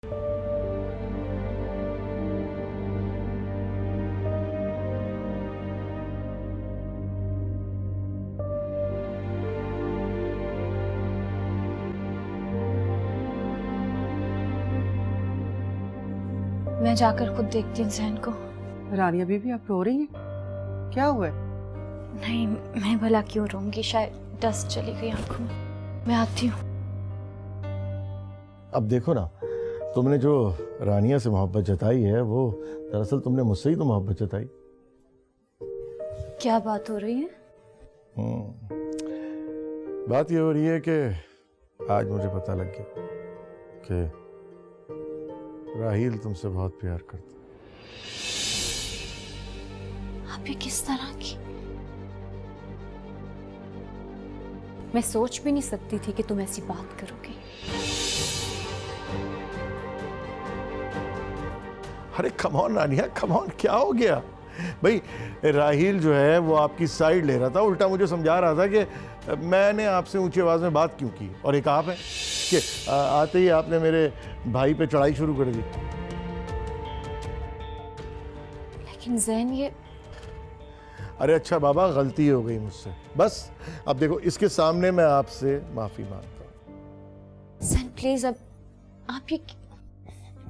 मैं जाकर खुद देखती हूँ जैन को। रानिया बीबी, आप रो रही हैं? क्या हुआ है? नहीं, मैं भला क्यों रोऊंगी, शायद डस्ट चली गई आंखों में। मैं आती हूँ। अब देखो ना, तुमने जो रानिया से मोहब्बत जताई है वो दरअसल तुमने मुझसे ही तो मोहब्बत जताई। क्या बात हो रही है? बात ये हो रही है कि आज मुझे पता लग गया कि राहील तुमसे बहुत प्यार करता। आप ये किस तरह की? मैं सोच भी नहीं सकती थी कि तुम ऐसी बात करोगे। अरे come on Rania, come on, क्या हो गया भाई? राहील जो है वो आपकी साइड ले रहा था, उल्टा मुझे समझा रहा था कि मैंने आपसे ऊंची आवाज में बात क्यों की, और एक आप है कि आते ही आपने मेरे भाई पे चढ़ाई शुरू कर दी। लेकिन जैन, ये अरे अच्छा बाबा, गलती हो गई मुझसे, बस अब देखो इसके सामने मैं आपसे माफी मांगता हूँ। जैन प्लीज, अब आप ये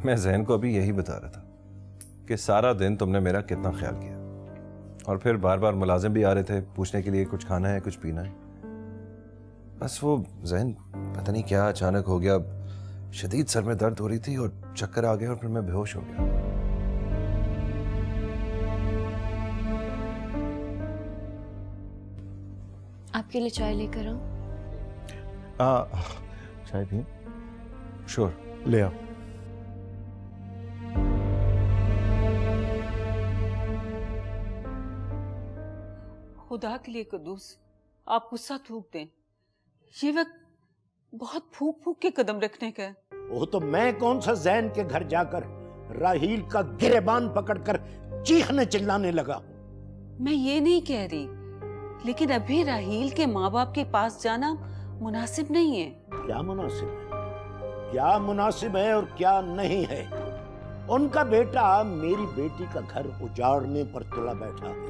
मैं जैन को अभी यही बता रहा था कि सारा दिन तुमने मेरा कितना ख्याल किया, और फिर बार बार मुलाजिम भी आ रहे थे पूछने के लिए कुछ खाना है, कुछ पीना है। बस वो जैन पता नहीं क्या अचानक हो गया, शदीद सर में दर्द हो रही थी और चक्कर आ गया और फिर मैं बेहोश हो गया। आपके लिए चाय लेकर आऊं? चाय पी? श्योर, ले आओ। खुदा के लिए कुद्दूस, आप गुस्सा थूक दें। ये वक्त बहुत फूक फूक के कदम रखने का है। वो तो मैं कौन सा जैन के घर जाकर राहील का गिरेबान पकड़कर चीखने चिल्लाने लगा हूं। मैं ये नहीं कह रही, लेकिन अभी राहील के माँ बाप के पास जाना मुनासिब नहीं है। क्या मुनासिब है, क्या मुनासिब है और क्या नहीं है? उनका बेटा मेरी बेटी का घर उजाड़ने पर तुला बैठा है।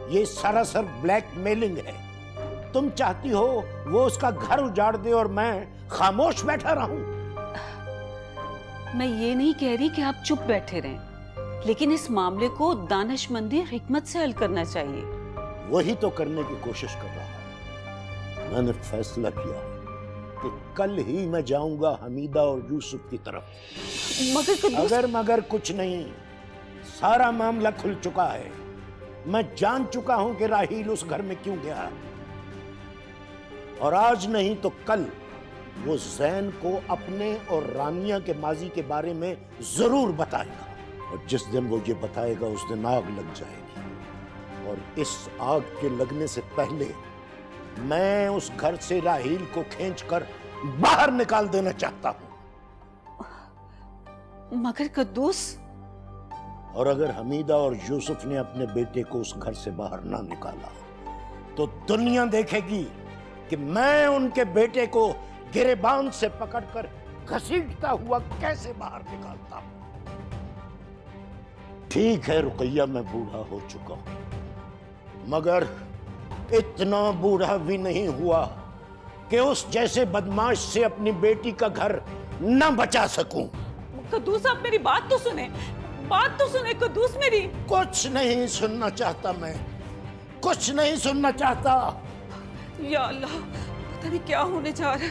ये सरासर ब्लैकमेलिंग है। तुम चाहती हो वो उसका घर उजाड़ दे और मैं खामोश बैठा रहूं? मैं ये नहीं कह रही कि आप चुप बैठे रहें, लेकिन इस मामले को दानिशमंदी हिकमत से हल करना चाहिए। वही तो करने की कोशिश कर रहा हूं। मैंने फैसला किया कि कल ही मैं जाऊंगा हमीदा और यूसुफ की तरफ। मगर कुछ नहीं, सारा मामला खुल चुका है। मैं जान चुका हूं कि राहील उस घर में क्यों गया, और आज नहीं तो कल वो जैन को अपने और रानिया के माजी के बारे में जरूर बताएगा, और जिस दिन वो ये बताएगा उस दिन आग लग जाएगी, और इस आग के लगने से पहले मैं उस घर से राहील को खींचकर बाहर निकाल देना चाहता हूं। मगर कुद्दूस, और अगर हमीदा और यूसुफ ने अपने बेटे को उस घर से बाहर ना निकाला तो दुनिया देखेगी कि मैं उनके बेटे को गिरेबान से पकड़कर घसीटता हुआ कैसे बाहर निकालता हूं। ठीक है रुकैया, मैं बूढ़ा हो चुका हूं, मगर इतना बूढ़ा भी नहीं हुआ कि उस जैसे बदमाश से अपनी बेटी का घर न बचा सकूं। कुद्दूस, आप मेरी बात तो सुने, बात तो सुने कुद्दूस मेरी। कुछ नहीं सुनना चाहता, मैं कुछ नहीं सुनना चाहता। या अल्लाह, पता नहीं क्या होने जा रहा है।